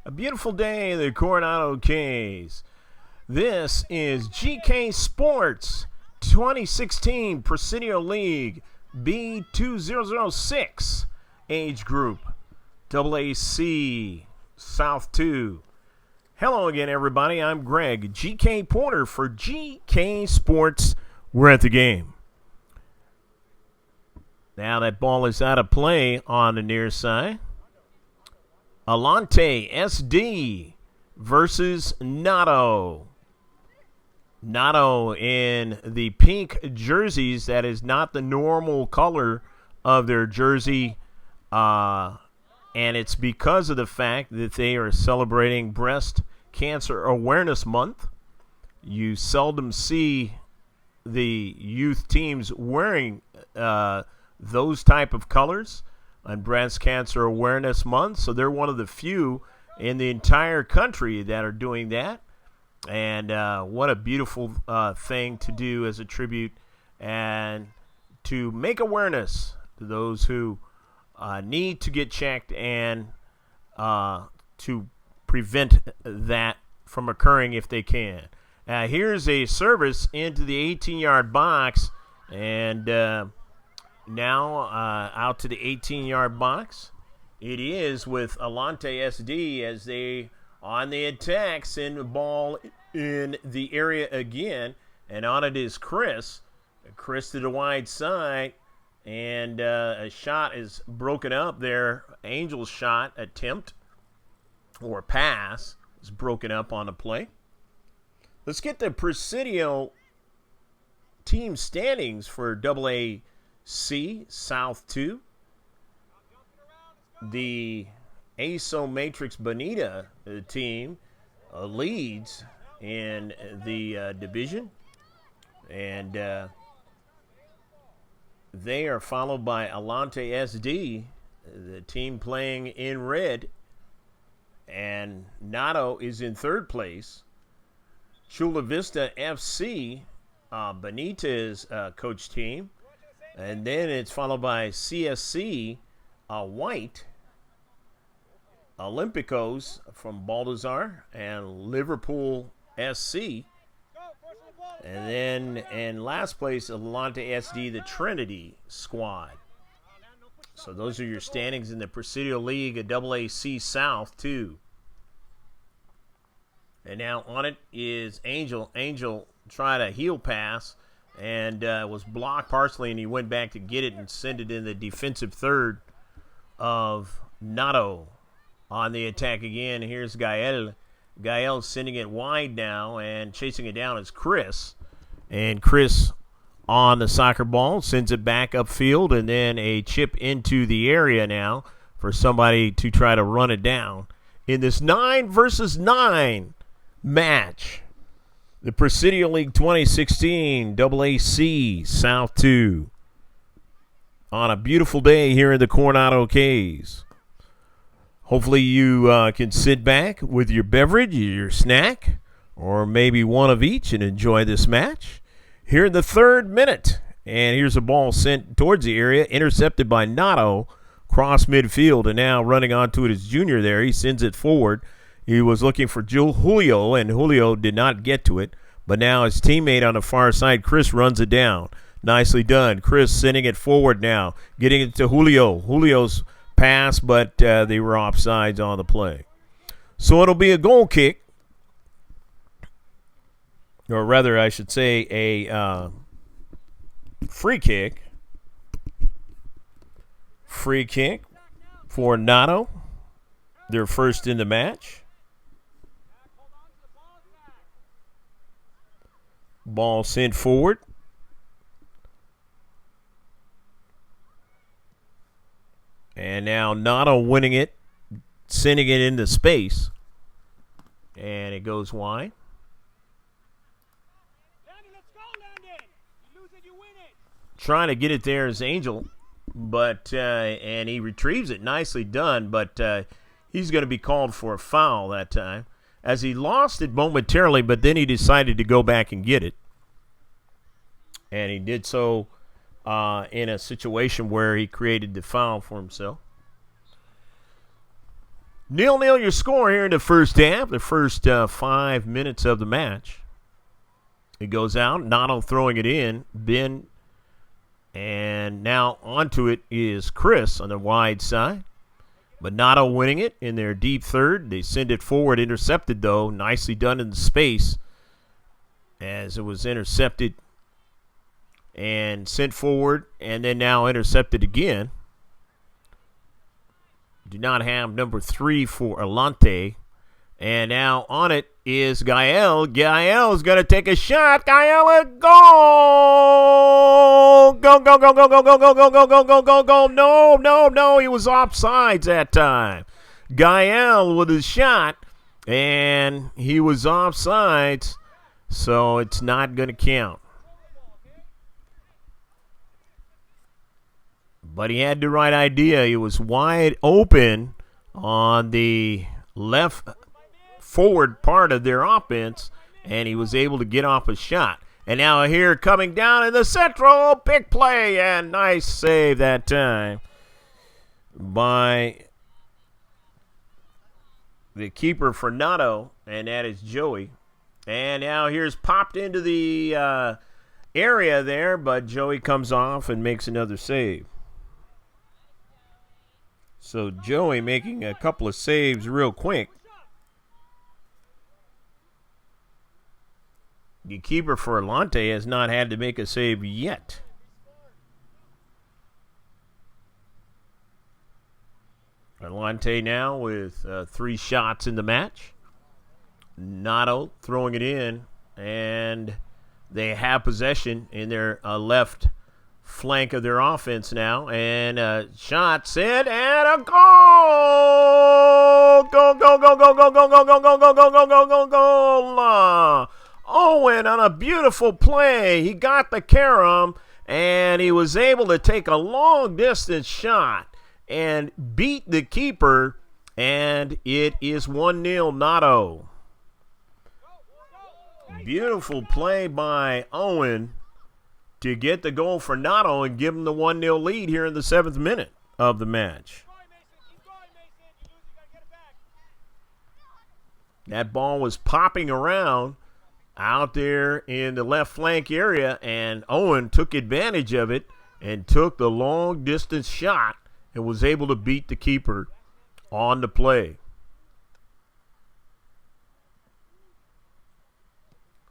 A beautiful day in the Coronado Keys. This is GK Sports 2016 Presidio League B2006 age group AAC South 2. Hello again, everybody. I'm Greg, GK Porter for GK Sports. We're at the game. Now that ball is out of play on the near side. Atlante SD versus Nado. Nado in the pink jerseys. That is not the normal color of their jersey. And it's because of the fact that they are celebrating Breast Cancer Awareness Month. You seldom see the youth teams wearing those type of colors on Breast Cancer Awareness Month. So they're one of the few in the entire country that are doing that. And what a beautiful thing to do as a tribute and to make awareness to those who need to get checked and to prevent that from occurring if they can. Here's a service into the 18-yard box, and now out to the 18-yard box. It is with Atlante SD as they on the attack, send the ball in the area again, and on it is Chris. Chris to the wide side, and a shot is broken up there. Angel's shot attempt or pass is broken up on the play. Let's get the Presidio team standings for AAC South 2. The ASO Matrix Bonita team leads in the division, and they are followed by Atlante SD, the team playing in red, and Nado is in third place. Chula Vista FC, Benitez coach team, and then it's followed by CSC White, Olympicos from Baltazar, and Liverpool SC. And then in last place, Atlante SD, the Trinity squad. So those are your standings in the Presidio League at AAC South 2. And now on it is Angel. Angel tried a heel pass and was blocked partially, and he went back to get it and send it in the defensive third of Nado. On the attack again, here's Gael. Gael sending it wide now, and chasing it down is Chris. And Chris on the soccer ball sends it back upfield, and then a chip into the area now for somebody to try to run it down in this 9 versus 9 match. The Presidio League 2016 AAC South 2 on a beautiful day here in the Coronado Keys. Hopefully you can sit back with your beverage, your snack, or maybe one of each and enjoy this match. Here in the third minute, and here's a ball sent towards the area, intercepted by Nado, cross midfield, and now running onto it is Junior there. He sends it forward. He was looking for Julio, and Julio did not get to it, but now his teammate on the far side, Chris, runs it down. Nicely done. Chris sending it forward now, getting it to Julio. Julio's pass, but they were offsides on the play. So it'll be a goal kick, or rather I should say a free kick. Free kick for Nado, their first in the match. Ball sent forward. And now Nado winning it, sending it into space. And it goes wide. Trying to get it there is Angel, but and he retrieves it. Nicely done, but he's going to be called for a foul that time, as he lost it momentarily, but then he decided to go back and get it. And he did so in a situation where he created the foul for himself. 0-0 your score here in the first half, the first 5 minutes of the match. It goes out, Nado throwing it in, Ben, and now onto it is Chris on the wide side. But Nado winning it in their deep third. They send it forward, intercepted though, nicely done in the space as it was intercepted and sent forward, and then now intercepted again. Do not have number 3 for Atlante. And now on it is Gael. Gael's going to take a shot. Gael, a goal! Go, go, go, go, go, go, go, go, go, go, go, go, go. No, no, no. He was offsides that time. Gael with his shot, and he was offsides, so it's not going to count. But he had the right idea. He was wide open on the left forward part of their offense, and he was able to get off a shot. And now here coming down in the central, big play, and nice save that time by the keeper for Nado, and that is Joey. And now here's popped into the area there, but Joey comes off and makes another save. So Joey making a couple of saves real quick. The keeper for Atlante has not had to make a save yet. Atlante now with 3 shots in the match. Nado throwing it in, and they have possession in their left flank of their offense now, and shots in, and a goal! Go, go, go, go, go, go, go, go, go, go, go, go, go, go, go! Owen on a beautiful play. He got the carom, and he was able to take a long-distance shot and beat the keeper, and it is 1-0 Nado. Beautiful play by Owen to get the goal for Nado and give him the 1-0 lead here in the 7th minute of the match. That ball was popping around out there in the left flank area, and Owen took advantage of it and took the long-distance shot and was able to beat the keeper on the play.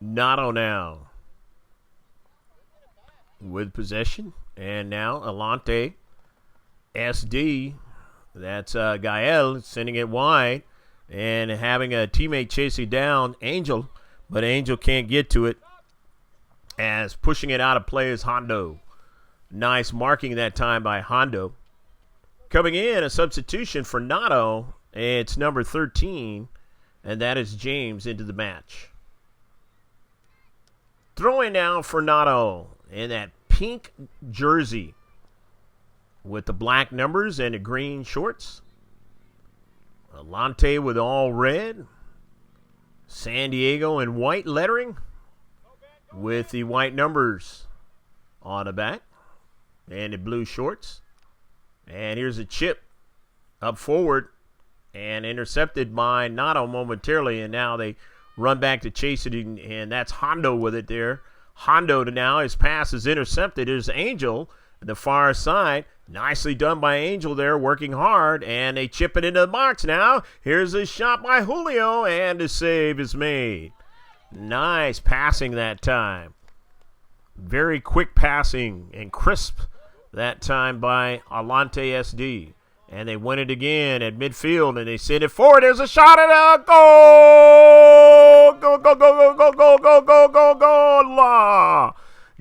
Nado now with possession, and now Atlante SD, that's Gael sending it wide and having a teammate chasing down Angel, but Angel can't get to it as pushing it out of play is Hondo. Nice marking that time by Hondo. Coming in, a substitution for Nado, it's number 13, and that is James into the match. Throwing now for Nado in that pink jersey with the black numbers and the green shorts. Atlante with all red. San Diego in white lettering with the white numbers on the back and the blue shorts. And here's a chip up forward and intercepted by Nado momentarily, and now they run back to chase it, and that's Hondo with it there. Hondo to now, his pass is intercepted. Here's Angel at the far side. Nicely done by Angel there, working hard, and they chip it into the box now. Here's a shot by Julio, and the save is made. Nice passing that time. Very quick passing and crisp that time by Atlante SD. And they win it again at midfield, and they send it forward. There's a shot and a goal! Go, go, go, go, go, go, go, go, go, go!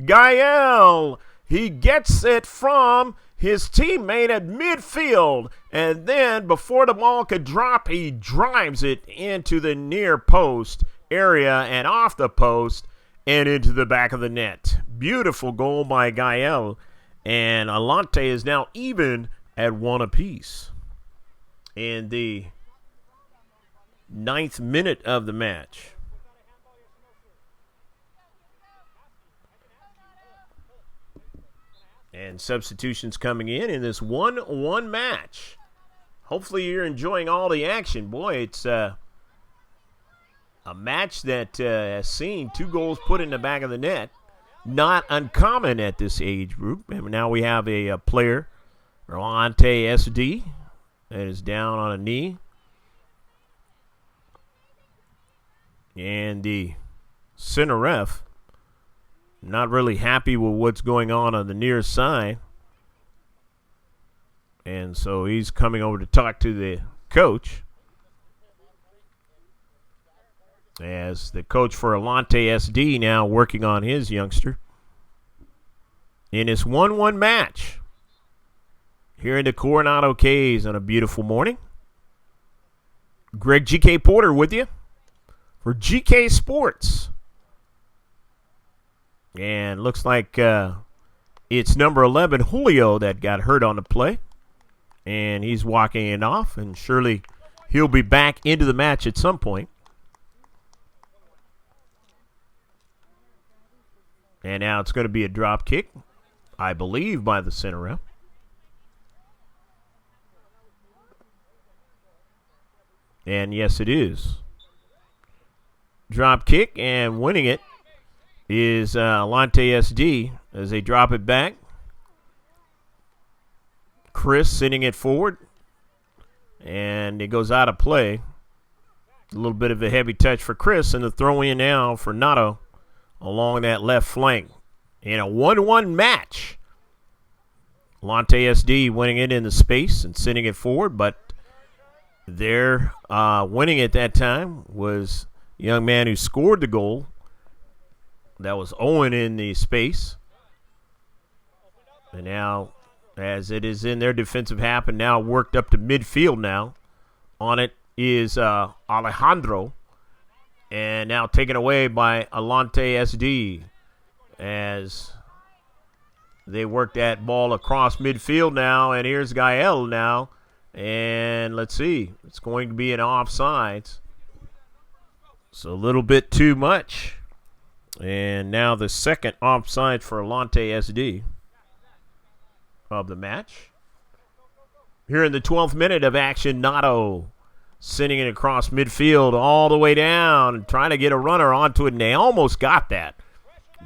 Gael, he gets it from his teammate at midfield, and then before the ball could drop, he drives it into the near post area and off the post and into the back of the net. Beautiful goal by Gael, and Atlante is now even at 1 apiece in the 9th minute of the match. And substitutions coming in this 1-1 match. hopefully you're enjoying all the action. Boy, it's a match that has seen 2 goals put in the back of the net. Not uncommon at this age group. And now we have a player, Atlante SD, that is down on a knee. And the center ref, not really happy with what's going on the near side. And so he's coming over to talk to the coach. As the coach for Atlante SD now working on his youngster. In this 1-1 match here in the Coronado Cays on a beautiful morning. Greg GK Porter with you for GK Sports. And looks like it's number 11, Julio, that got hurt on the play. And he's walking it off, and surely he'll be back into the match at some point. And now it's going to be a drop kick, I believe, by the center ref. And yes, it is. Drop kick, and winning it is Atlante SD as they drop it back. Chris sending it forward, and it goes out of play. A little bit of a heavy touch for Chris, and the throw in now for Nado along that left flank. In a 1-1 match, Atlante SD winning it in the space and sending it forward, but their winning at that time was the young man who scored the goal. That was Owen in the space. And now, as it is in their defensive half and now worked up to midfield now, on it is Alejandro. And now taken away by Atlante SD as they work that ball across midfield now. And here's Gael now. And let's see. It's going to be an offsides. So a little bit too much. And now the second offside for Atlante SD of the match. Here in the 12th minute of action, Nado sending it across midfield all the way down and trying to get a runner onto it, and they almost got that.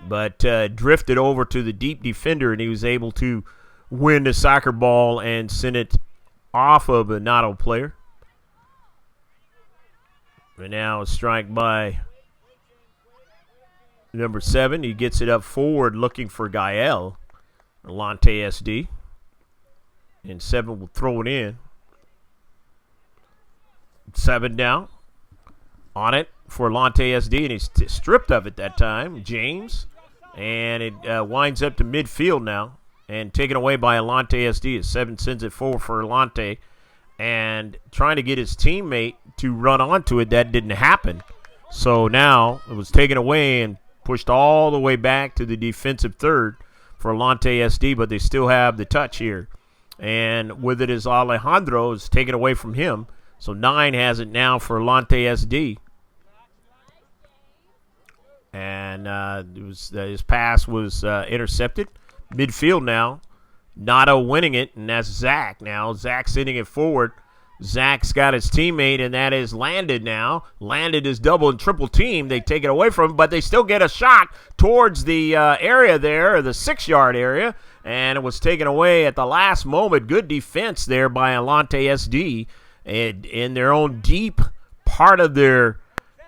But drifted over to the deep defender, and he was able to win the soccer ball and send it off of a Nado player. And now a strike by number 7. He gets it up forward looking for Gael, Atlante SD. And 7 will throw it in. 7 down. On it for Atlante SD, and he's stripped of it that time. James. And it winds up to midfield now. And taken away by Atlante SD as 7 sends it forward for Atlante. And trying to get his teammate to run onto it, that didn't happen. So now it was taken away and pushed all the way back to the defensive third for Atlante SD, but they still have the touch here. And with it is Alejandro is taken away from him. So 9 has it now for Atlante SD. And his pass was intercepted. Midfield now. Nado winning it, and that's Zach now. Zach sending it forward. Zach's got his teammate, and that is Landed now. Landed is double and triple team. They take it away from him, but they still get a shot towards the area there, the 6-yard area, and it was taken away at the last moment. Good defense there by Atlante SD in their own deep part of their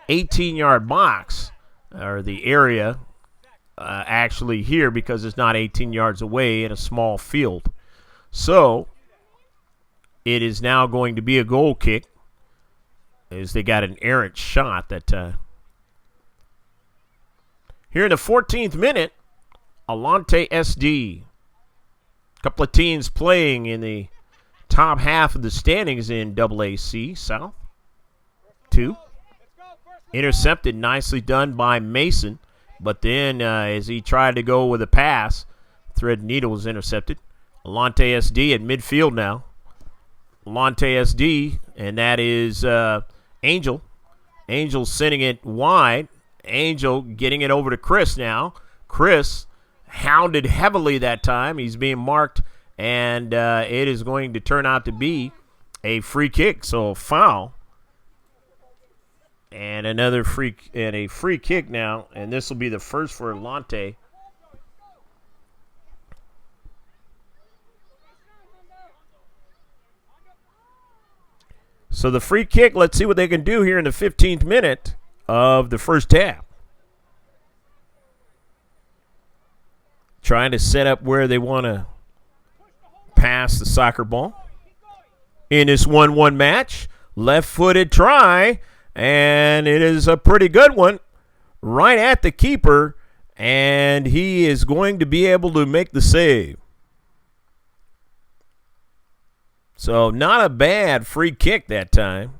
18-yard box, or the area. Actually here, because it's not 18 yards away in a small field. So it is now going to be a goal kick as they got an errant shot that time. Here in the 14th minute, Atlante SD. A couple of teams playing in the top half of the standings in AAC South. 2. Intercepted, nicely done by Mason. But then as he tried to go with a pass, thread needle was intercepted. Atlante SD at midfield now. Atlante SD, and that is Angel. Angel sending it wide. Angel getting it over to Chris now. Chris hounded heavily that time. He's being marked, and it is going to turn out to be a free kick, so a foul. And another a free kick now, and this will be the first for Atlante. So the free kick, let's see what they can do here in the 15th minute of the first half. Trying to set up where they want to pass the soccer ball. In this 1-1 match, left-footed try, and it is a pretty good one right at the keeper, and he is going to be able to make the save. So not a bad free kick that time.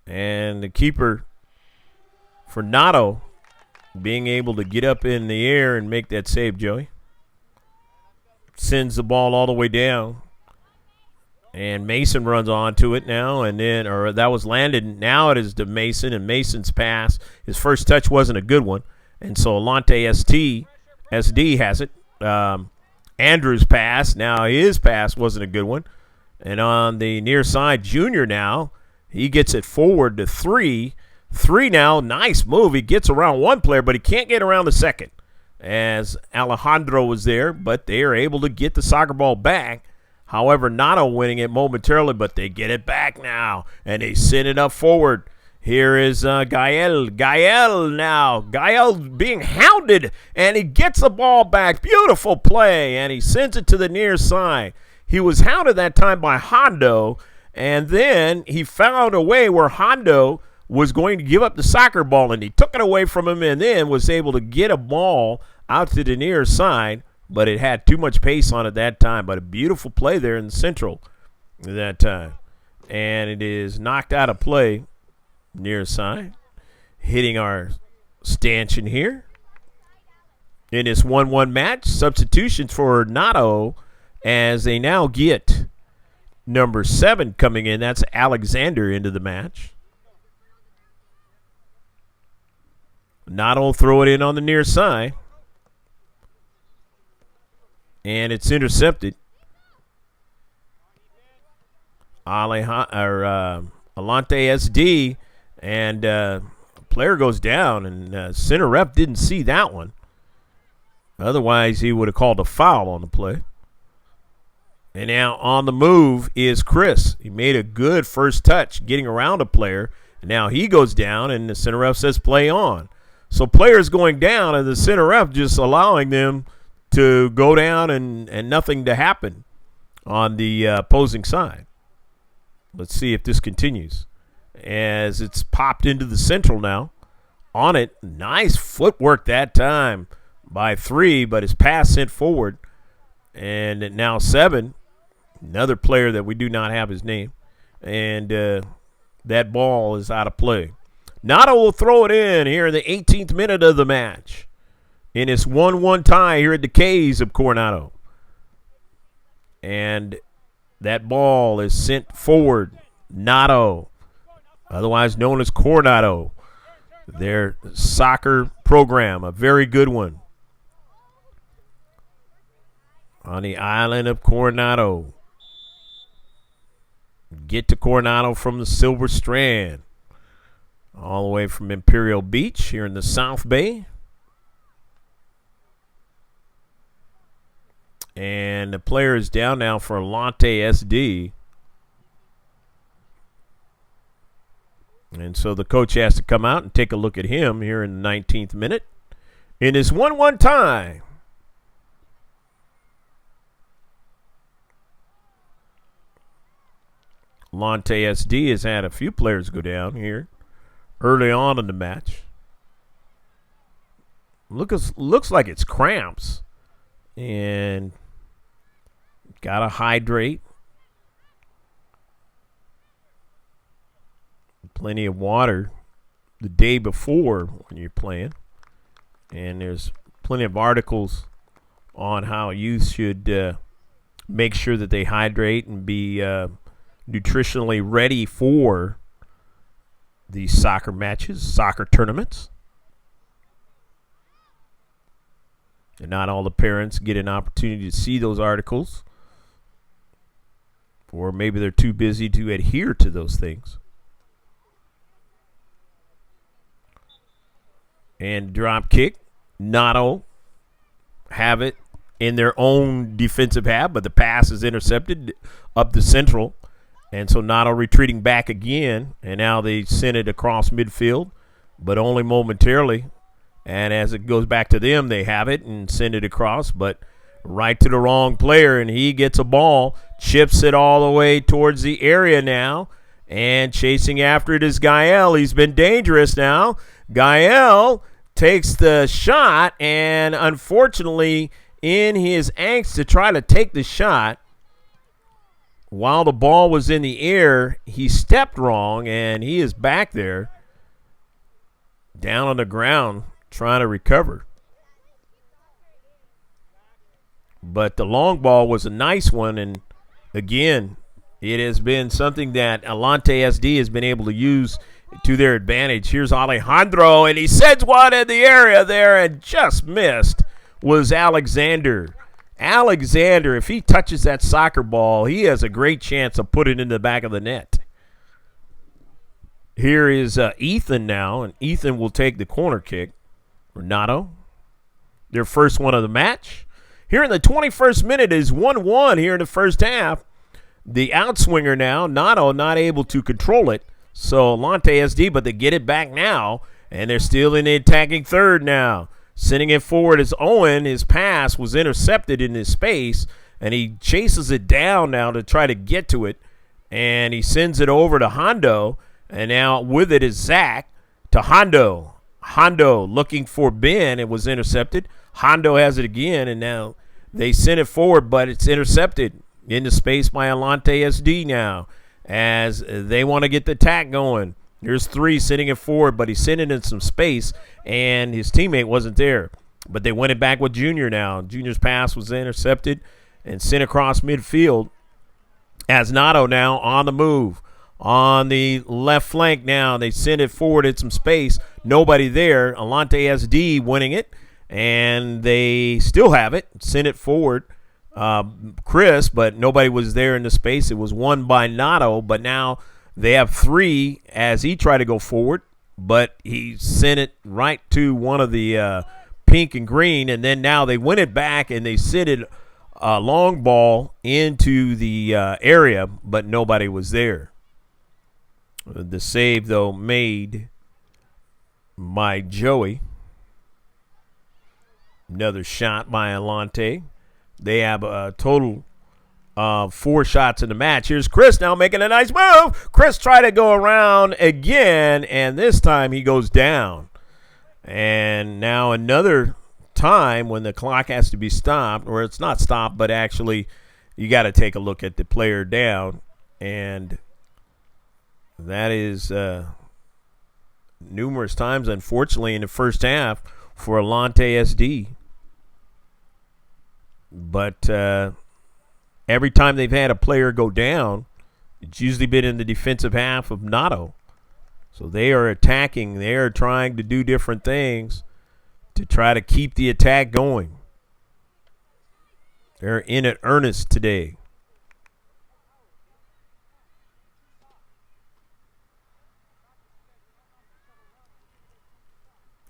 And the keeper for Nado being able to get up in the air and make that save, Joey. Sends the ball all the way down. And Mason runs onto it now, and then, or that was landed. Now it is to Mason, and Mason's pass. His first touch wasn't a good one. And so Atlante SD has it. Andrew's pass, now his pass wasn't a good one. And on the near side, Junior now, he gets it forward to 3. 3 now, nice move. He gets around one player, but he can't get around the second as Alejandro was there, but they are able to get the soccer ball back. However, Nado winning it momentarily, but they get it back now, and they send it up forward. Here is Gael. Gael now. Gael being hounded, and he gets the ball back. Beautiful play, and he sends it to the near side. He was hounded that time by Hondo, and then he found a way where Hondo was going to give up the soccer ball, and he took it away from him and then was able to get a ball out to the near side, but it had too much pace on it that time. But a beautiful play there in the central that time. And it is knocked out of play near side, hitting our stanchion here. In this 1-1 match, substitutions for Nado as they now get number 7 coming in. That's Alexander into the match. Nado will throw it in on the near side. And it's intercepted. Atlante SD, and player goes down, and center ref didn't see that one. Otherwise, he would have called a foul on the play. And now on the move is Chris. He made a good first touch getting around a player. And now he goes down, and the center ref says play on. So players going down, and the center ref just allowing them to go down and nothing to happen on the opposing side. Let's see if this continues. As it's popped into the central now. On it, nice footwork that time by 3, but his pass sent forward. And now 7, another player that we do not have his name. And that ball is out of play. Nado will throw it in here in the 18th minute of the match. In this 1-1 tie here at the K's of Coronado. And that ball is sent forward. Nado, otherwise known as Coronado. Their soccer program, a very good one. On the island of Coronado. Get to Coronado from the Silver Strand. All the way from Imperial Beach here in the South Bay. And the player is down now for Atlante SD. And so the coach has to come out and take a look at him here in the 19th minute. In this 1-1 tie. Atlante SD has had a few players go down here early on in the match. Looks like it's cramps. And got to hydrate. Plenty of water the day before when you're playing. And there's plenty of articles on how youth should make sure that they hydrate and be nutritionally ready for these soccer matches, soccer tournaments. And not all the parents get an opportunity to see those articles Or maybe they're too busy to adhere to those things. And drop kick. Nado have it in their own defensive half, but the pass is intercepted up the central. And so Nado retreating back again, and now they send it across midfield, but only momentarily. And as it goes back to them, they have it and send it across, but right to the wrong player, and he gets a ball, chips it all the way towards the area now, and chasing after it is Gael. He's been dangerous now. Gael takes the shot, and unfortunately, in his angst to try to take the shot, while the ball was in the air, he stepped wrong, and he is back there down on the ground trying to recover. But the long ball was a nice one, and again, it has been something that Atlante SD has been able to use to their advantage. Here's Alejandro, and he sends one in the area there and just missed. Was Alexander. Alexander, if he touches that soccer ball, he has a great chance of putting it in the back of the net. Here is Ethan now, and Ethan will take the corner kick. Nado, their first one of the match. Here in the 21st minute is 1-1 here in the first half. The outswinger now, Nado not able to control it. So Atlante SD, but they get it back now, and they're still in the attacking third now. Sending it forward is Owen. His pass was intercepted in his space, and he chases it down now to try to get to it. And he sends it over to Hondo, and now with it is Zach to Hondo. Hondo looking for Ben. It was intercepted. Hondo has it again, and now they send it forward, but it's intercepted into space by Atlante SD now as they want to get the attack going. There's three sending it forward, but he's sending it in some space, and his teammate wasn't there. But they win it back with Junior now. Junior's pass was intercepted and sent across midfield as Nado now on the move. On the left flank now, they send it forward in some space. Nobody there. Atlante SD winning it. And they still have it. Send it forward. Chris, but nobody was there in the space. It was won by Nado, but now they have three as he tried to go forward, but he sent it right to one of the pink and green, and then now they win it back, and they sent it a long ball into the area, but nobody was there. The save, though, made by Joey. Another shot by Atlante. They have a total of 4 shots in the match. Here's Chris now making a nice move. Chris tried to go around again, and this time he goes down. And now another time when the clock has to be stopped, or it's not stopped, but actually you got to take a look at the player down. And that is numerous times, unfortunately, in the first half for Atlante SD. But every time they've had a player go down, it's usually been in the defensive half of Nado. So they are attacking. They are trying to do different things to try to keep the attack going. They're in earnest today.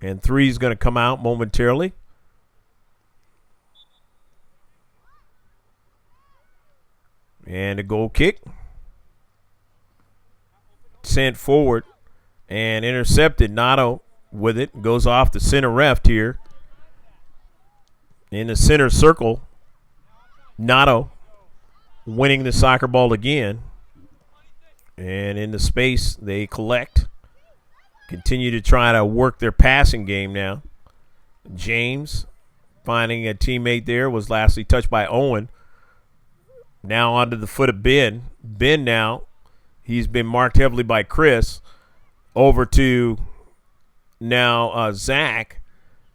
And 3 is going to come out momentarily. And a goal kick. Sent forward and intercepted. Nado with it. Goes off the center left here. In the center circle. Nado winning the soccer ball again. And in the space they collect. Continue to try to work their passing game now. James finding a teammate there, was lastly touched by Owen. Now onto the foot of Ben. Ben now, he's been marked heavily by Chris. Over to now Zach.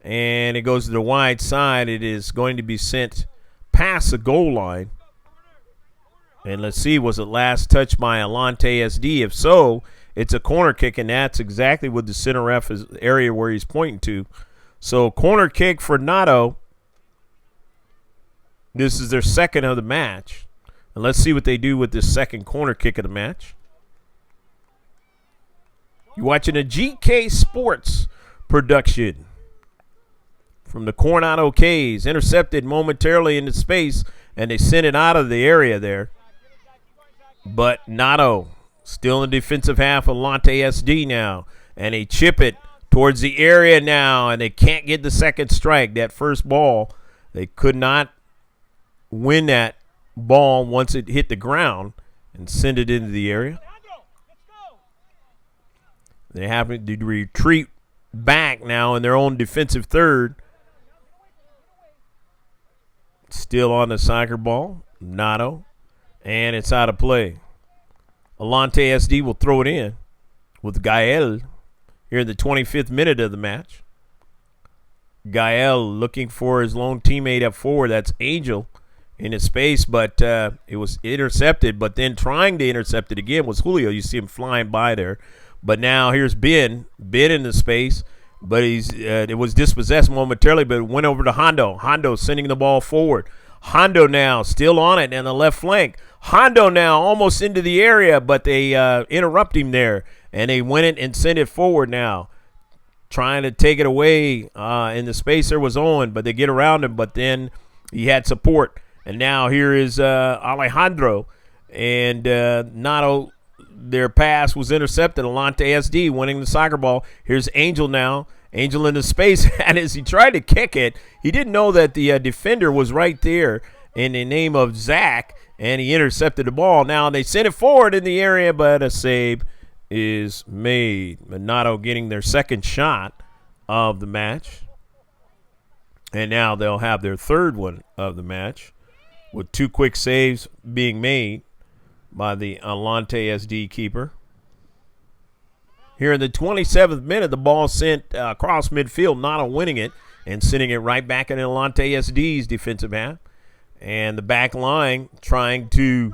And it goes to the wide side. It is going to be sent past the goal line. And let's see, was it last touched by Atlante SD? If so, it's a corner kick, and that's exactly what the center ref is area where he's pointing to. So corner kick for Nado. This is their second of the match. And let's see what they do with this second corner kick of the match. You're watching a GK Sports production from the Coronado K's. Intercepted momentarily into space, and they sent it out of the area there. But Nado still in defensive half of Atlante SD now. And they chip it towards the area now, and they can't get the second strike. That first ball, they could not win that ball once it hit the ground and send it into the area. They have to retreat back now in their own defensive third. Still on the soccer ball, Nado, and it's out of play. Atlante SD will throw it in with Gael here in the 25th minute of the match. Gael looking for his lone teammate up forward. That's Angel in his space, but it was intercepted. But then trying to intercept it again was Julio. You see him flying by there. But now here's Ben in the space, but it was dispossessed momentarily, but it went over to Hondo. Hondo sending the ball forward. Hondo now still on it in the left flank. Hondo now almost into the area, but they interrupt him there, and they win it and send it forward now. Trying to take it away in the space there was Owen, but they get around him, but then he had support. And now here is Alejandro, and Nado. Their pass was intercepted. Atlante SD winning the soccer ball. Here's Angel now. Angel in the space, and as he tried to kick it, he didn't know that the defender was right there in the name of Zach, and he intercepted the ball. Now they send it forward in the area, but a save is made. Nado getting their second shot of the match. And now they'll have their third one of the match with two quick saves being made by the Atlante SD keeper. Here in the 27th minute, the ball sent across midfield, Nado winning it and sending it right back in Atlante SD's defensive half. And the back line trying to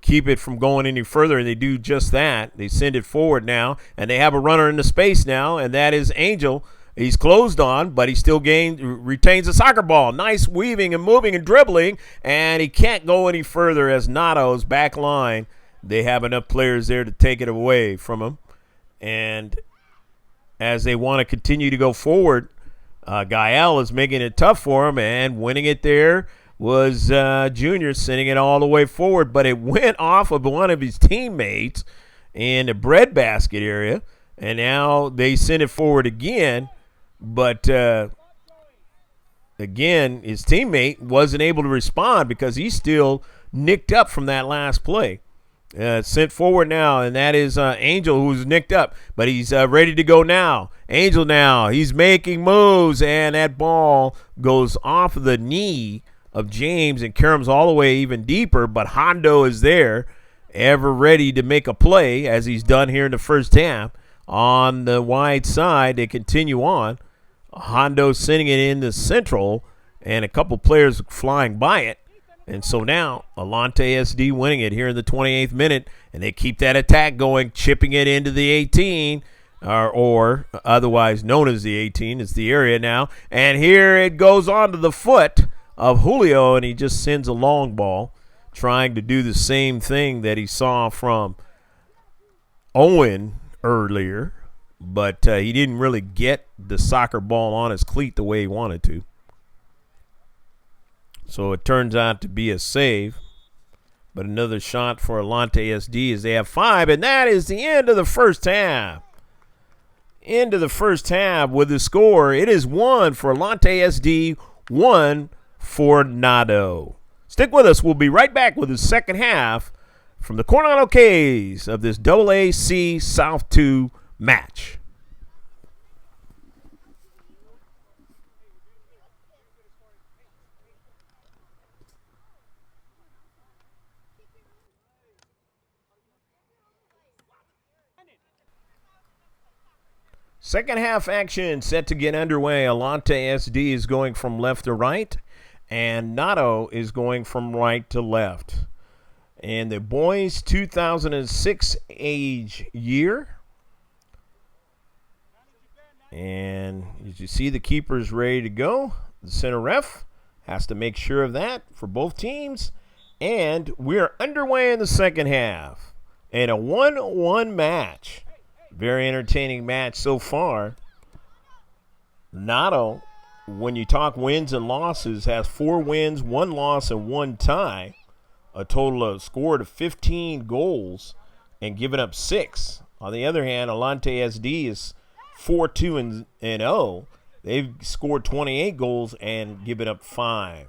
keep it from going any further, and they do just that. They send it forward now, and they have a runner in the space now, and that is Angel. He's closed on, but he still retains the soccer ball. Nice weaving and moving and dribbling, and he can't go any further as Nado's back line. They have enough players there to take it away from him. And as they want to continue to go forward, Gael is making it tough for him, and winning it there was Junior sending it all the way forward, but it went off of one of his teammates in the breadbasket area, and now they send it forward again. But, again, his teammate wasn't able to respond because he's still nicked up from that last play. Sent forward now, and that is Angel, who's nicked up, but he's ready to go now. Angel now, he's making moves, and that ball goes off of the knee of James and caroms all the way even deeper, but Hondo is there, ever ready to make a play, as he's done here in the first half. On the wide side, they continue on. Hondo sending it in the central, and a couple players flying by it. And so now, Atlante SD winning it here in the 28th minute, and they keep that attack going, chipping it into the 18, or otherwise known as the 18. It's the area now. And here it goes onto the foot of Julio, and he just sends a long ball, trying to do the same thing that he saw from Owen earlier, but he didn't really get the soccer ball on his cleat the way he wanted to. So it turns out to be a save, but another shot for Atlante SD as they have 5, and that is the end of the first half. End of the first half with the score. It is 1 for Atlante SD, 1 for Nado. Stick with us. We'll be right back with the second half from the Coronado K's of this AAC South 2 match. Second half action set to get underway. Atlante SD is going from left to right, and Nado is going from right to left. And the boys' 2006 age year. And as you see, the keeper's ready to go. The center ref has to make sure of that for both teams. And we're underway in the second half. And a 1-1 match. Very entertaining match so far. Nado, when you talk wins and losses, has 4 wins, 1 loss, and 1 tie. A total of scored of 15 goals and given up 6. On the other hand, Atlante SD is 4-2-0. They've scored 28 goals and given up 5.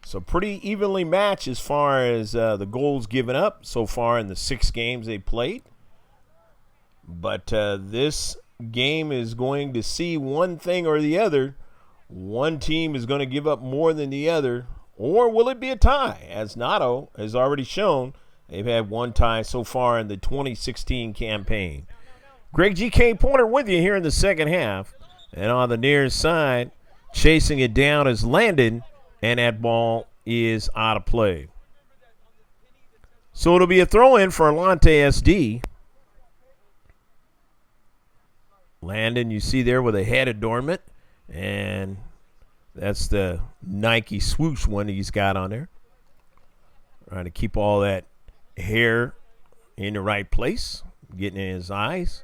So pretty evenly matched as far as the goals given up so far in the 6 games they played. But this game is going to see one thing or the other. One team is going to give up more than the other. Or will it be a tie? As Nado has already shown, they've had 1 tie so far in the 2016 campaign. Greg GK Pointer with you here in the second half. And on the near side, chasing it down is Landon. And that ball is out of play. So it'll be a throw-in for Atlante SD. Landon, you see there with a head adornment. And that's the Nike swoosh one he's got on there. Trying to keep all that hair in the right place. Getting in his eyes.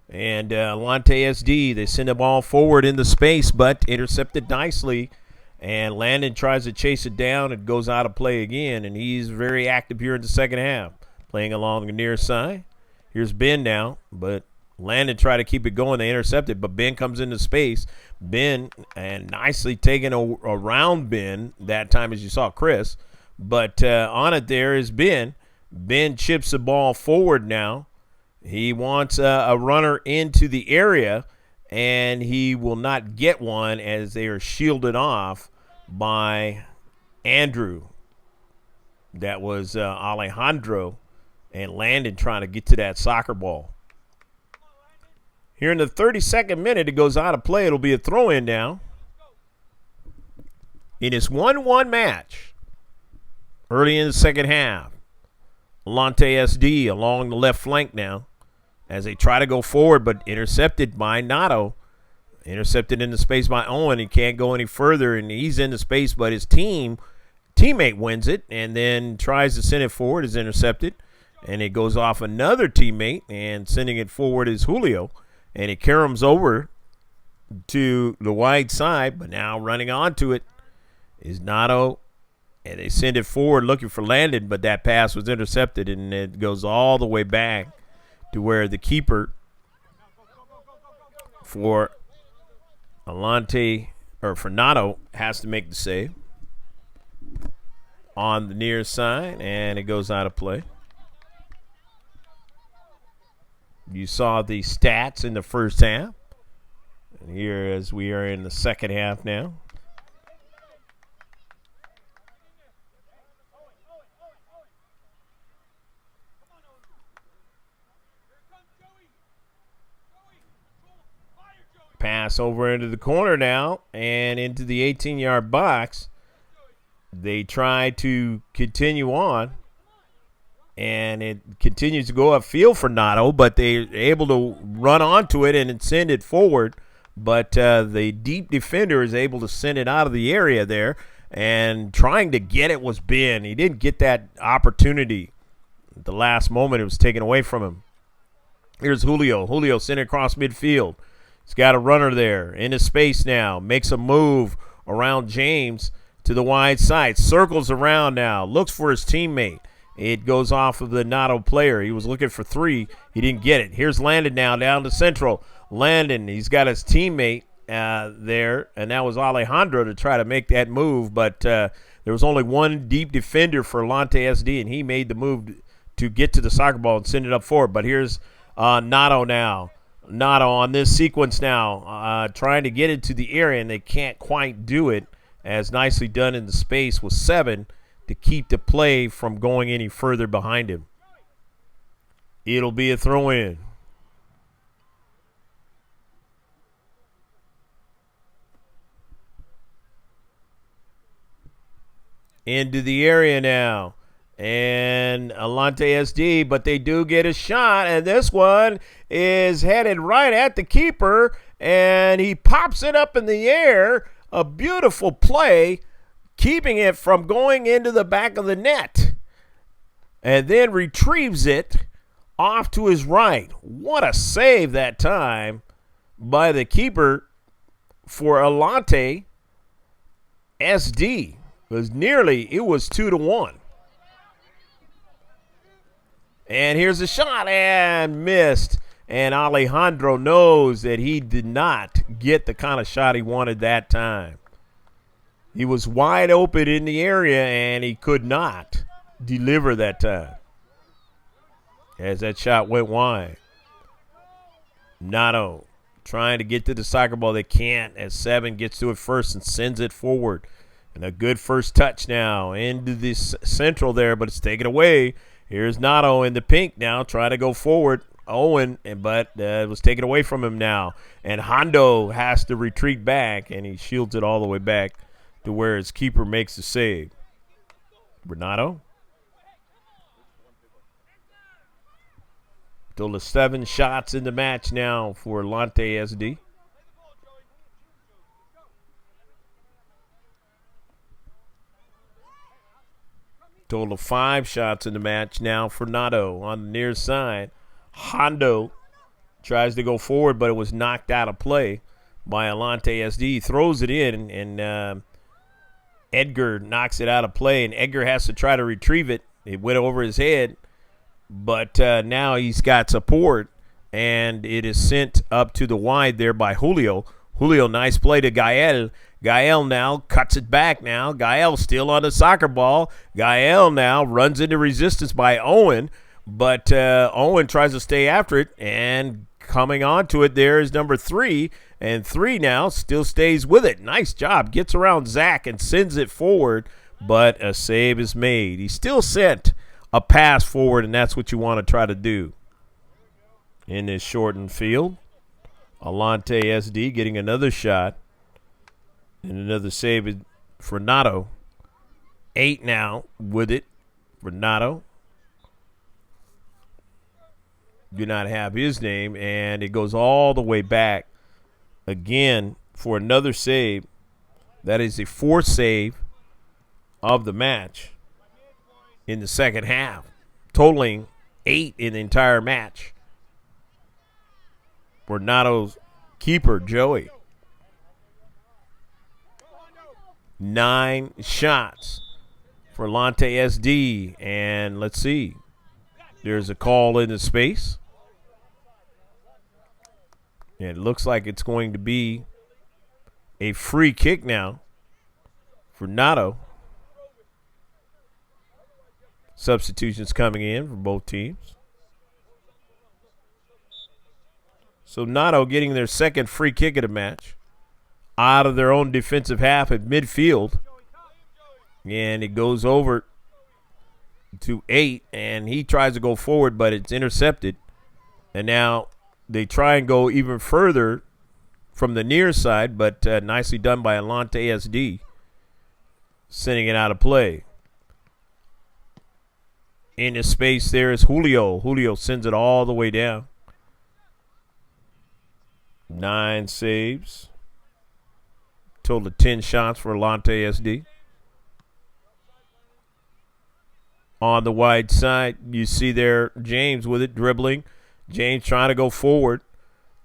And Atlante SD, they send the ball forward in the space, but intercepted nicely. And Landon tries to chase it down. It goes out of play again, and he's very active here in the second half, playing along the near side. Here's Ben now, but Landon tried to keep it going. They intercepted, but Ben comes into space. Ben, and nicely taken around Ben that time, as you saw Chris. But on it there is Ben. Ben chips the ball forward now. He wants a runner into the area, and he will not get one as they are shielded off by Andrew. That was Alejandro and Landon trying to get to that soccer ball. Here in the 32nd minute, it goes out of play. It'll be a throw-in now. In this 1-1 match, early in the second half, Atlante SD along the left flank now as they try to go forward, but intercepted by Nado. Intercepted in the space by Owen. He can't go any further, and he's in the space, but his teammate wins it and then tries to send it forward. Is intercepted, and it goes off another teammate, and sending it forward is Julio. And it caroms over to the wide side, but now running onto it is Nado. And they send it forward looking for Landon, but that pass was intercepted, and it goes all the way back to where the keeper for Atlante, or for Nado, has to make the save on the near side, and it goes out of play. You saw the stats in the first half. And here as we are in the second half now. Pass over into the corner now and into the 18-yard box. They try to continue on. And it continues to go upfield for Nado, but they're able to run onto it and send it forward. But the deep defender is able to send it out of the area there. And trying to get it was Ben. He didn't get that opportunity. At the last moment, it was taken away from him. Here's Julio. Julio sent it across midfield. He's got a runner there into space now. Makes a move around James to the wide side. Circles around now. Looks for his teammate. It goes off of the Nado player. He was looking for 3. He didn't get it. Here's Landon now down to central. Landon, he's got his teammate there, and that was Alejandro to try to make that move. But there was only one deep defender for Atlante SD, and he made the move to get to the soccer ball and send it up forward. But here's Nado now. Nado on this sequence now, trying to get into the area, and they can't quite do it. As nicely done in the space with 7 to keep the play from going any further behind him. It'll be a throw-in. Into the area now. And Atlante SD, but they do get a shot, and this one is headed right at the keeper, and he pops it up in the air. A beautiful play. keeping it from going into the back of the net, and then retrieves it off to his right. What a save that time by the keeper for Atlante SD. It was 2-1. And here's a shot and missed. And Alejandro knows that he did not get the kind of shot he wanted that time. He was wide open in the area, and he could not deliver that time as that shot went wide. Nado trying to get to the soccer ball. They can't as Seven gets to it first and sends it forward. And a good first touch now into the central there, but it's taken away. Here's Nado in the pink now trying to go forward. Owen, but it was taken away from him now. And Hondo has to retreat back, and he shields it all the way back to where his keeper makes the save. Renato. Total of 7 shots in the match now for Atlante SD. Total of 5 shots in the match now for Nado on the near side. Hondo tries to go forward, but it was knocked out of play by Atlante SD. Throws it in, and Edgar knocks it out of play, and Edgar has to try to retrieve it. It went over his head, but now he's got support, and it is sent up to the wide there by Julio. Julio, nice play to Gael. Gael now cuts it back now. Gael still on the soccer ball. Gael now runs into resistance by Owen, but Owen tries to stay after it, and coming onto it there is number 3, and 3 now still stays with it. Nice job. Gets around Zach and sends it forward, but a save is made. He still sent a pass forward, and that's what you want to try to do in this shortened field. Atlante SD getting another shot, and another save for Nado. 8 now with it for Nado. Do not have his name, and it goes all the way back again for another save. That is the 4th save of the match in the second half, totaling 8 in the entire match for Nado's keeper, Joey. 9 shots for Atlante SD, and let's see. There's a call into space. And it looks like it's going to be a free kick now for Nado. Substitutions coming in for both teams. So Nado getting their second free kick of the match out of their own defensive half at midfield. And it goes over to 8, and he tries to go forward, but it's intercepted. And now they try and go even further from the near side, but nicely done by Atlante SD, sending it out of play. In the space there is Julio. Julio sends it all the way down. 9 saves. Total of 10 shots for Atlante SD. On the wide side, you see there James with it, dribbling. James trying to go forward.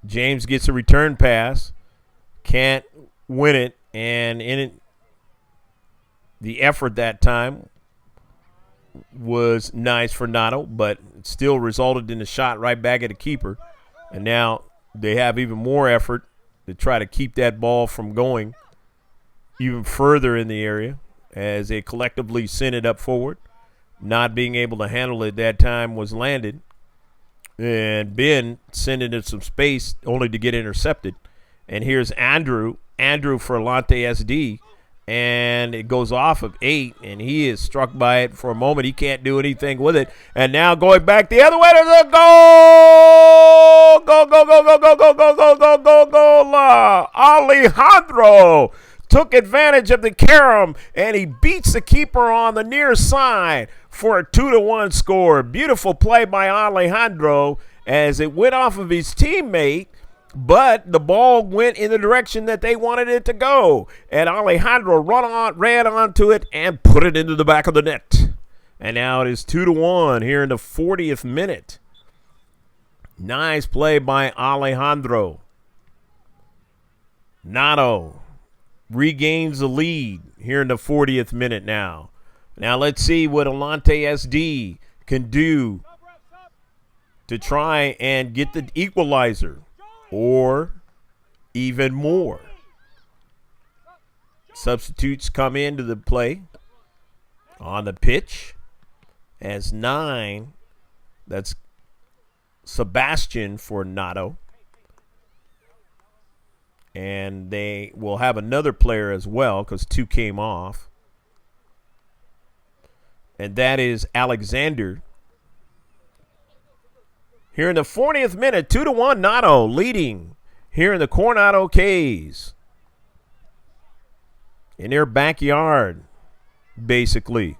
James gets a return pass. Can't win it. And in it, the effort that time was nice for Nado, but it still resulted in a shot right back at the keeper. And now they have even more effort to try to keep that ball from going even further in the area as they collectively send it up forward. Not being able to handle it that time was landed. And Ben sending it some space only to get intercepted. And here's Andrew. Andrew for Atlante SD. And it goes off of 8. And he is struck by it for a moment. He can't do anything with it. And now going back the other way to the goal. Go, go, go, go, go, go, go, go, go, go, go. Alejandro took advantage of the carom, and he beats the keeper on the near side for a 2-1 score. Beautiful play by Alejandro as it went off of his teammate, But the ball went in the direction that they wanted it to go. And Alejandro ran onto it and put it into the back of the net. And now it is 2-1 here in the 40th minute. Nice play by Alejandro. Nado regains the lead here in the 40th minute now. Now let's see what Atlante SD can do to try and get the equalizer or even more. Substitutes come into the play on the pitch as 9. That's Sebastian for Nado. And they will have another player as well because 2 came off. And that is Alexander. Here in the 40th minute, 2-1, Nado leading here in the Coronado K's. In their backyard, basically.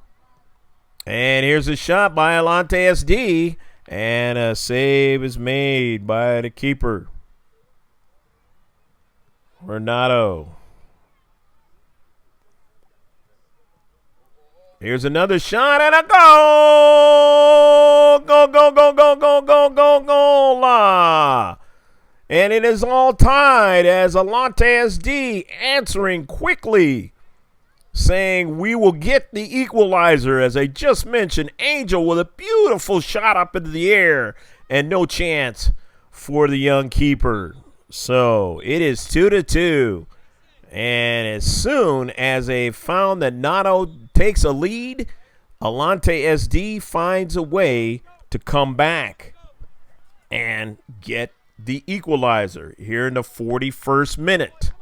And here's a shot by Atlante SD. And a save is made by the keeper. Nado. Here's another shot and a goal! Goal, goal, goal, goal, goal, goal, goal, goal! And it is all tied as Atlante SD answering quickly, saying we will get the equalizer. As I just mentioned, Angel with a beautiful shot up into the air and no chance for the young keeper. So it is 2-2. And as soon as they found that Nado takes a lead, Atlante SD finds a way to come back and get the equalizer here in the 41st minute.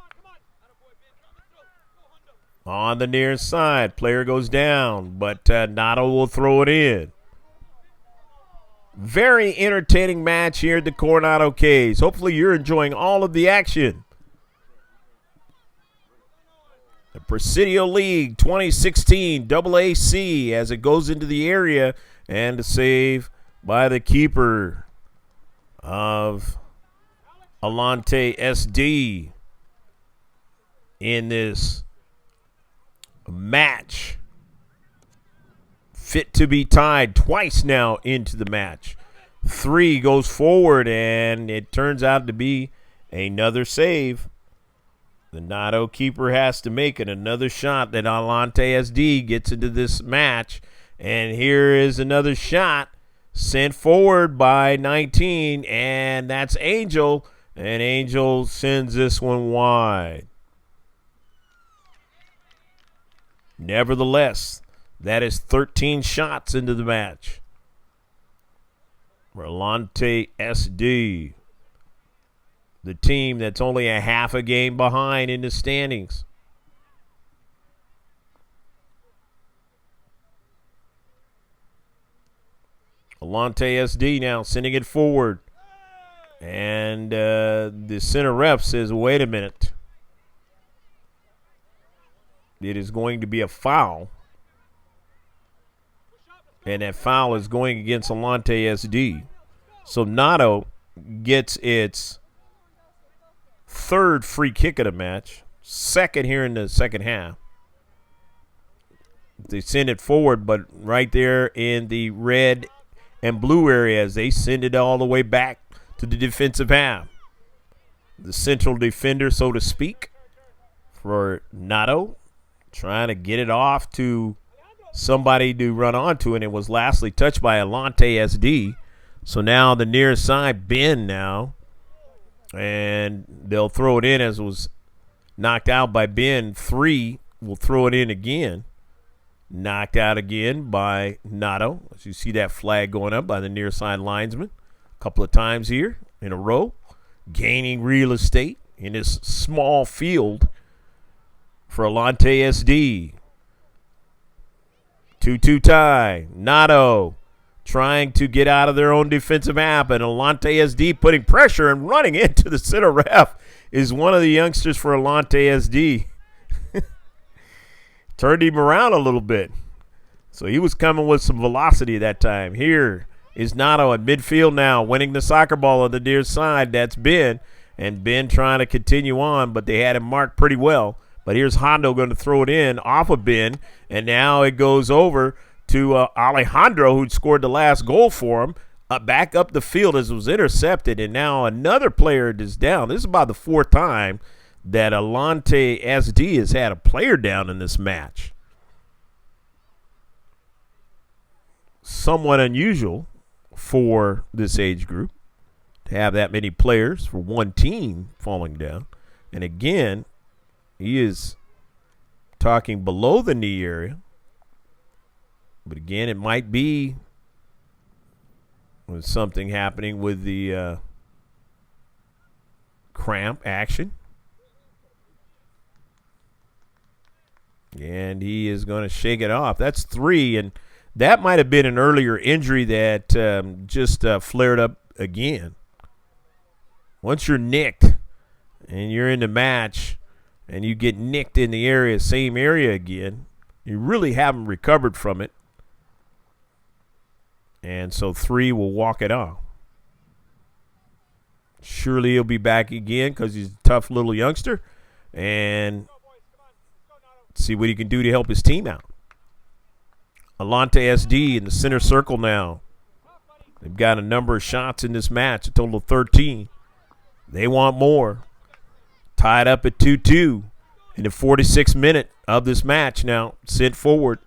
On the near side, player goes down, but Nado will throw it in. Very entertaining match here at the Coronado K's. Hopefully you're enjoying all of the action. The Presidio League 2016 AAC as it goes into the area, and a save by the keeper of Atlante SD in this match. Fit to be tied twice now into the match. 3 goes forward, and it turns out to be another save. The Nado keeper has to make it. Another shot that Atlante SD gets into this match. And here is another shot sent forward by 19, and that's Angel. And Angel sends this one wide. Nevertheless, that is 13 shots into the match for Atlante SD. The team that's only a half a game behind in the standings. Atlante SD now sending it forward. And the center ref says, wait a minute. It is going to be a foul. And that foul is going against Atlante SD. So Nado gets its 3rd free kick of the match, 2nd here in the second half. They send it forward, but right there in the red and blue areas, they send it all the way back to the defensive half. The central defender, so to speak, for Nado, trying to get it off to somebody to run onto, and it was lastly touched by Atlante SD. So now the near side, Ben now. And they'll throw it in as it was knocked out by Ben. 3 will throw it in again. Knocked out again by Nado. As you see that flag going up by the near side linesman a couple of times here in a row. Gaining real estate in this small field for Atlante SD. 2-2 tie. Nado trying to get out of their own defensive half, and Atlante SD putting pressure and running into the center ref is one of the youngsters for Atlante SD. Turned him around a little bit. So he was coming with some velocity that time. Here is Nado at midfield now, winning the soccer ball on the near side. That's Ben. and Ben trying to continue on, but they had him marked pretty well. But here's Hondo going to throw it in off of Ben, and now it goes over to Alejandro, who scored the last goal for him, back up the field as it was intercepted, and now another player is down. This is about the fourth time that Atlante SD has had a player down in this match. Somewhat unusual for this age group to have that many players for one team falling down. And again, he is talking below the knee area. But again, it might be something happening with the cramp action. And he is going to shake it off. That's 3, and that might have been an earlier injury that just flared up again. Once you're nicked and you're in the match and you get nicked in the area, same area again, you really haven't recovered from it. And so 3 will walk it off. Surely he'll be back again because he's a tough little youngster. And see what he can do to help his team out. Atlante SD in the center circle now. They've got a number of shots in this match, a total of 13. They want more. Tied up at 2-2 in the 46th minute of this match now. Sent forward.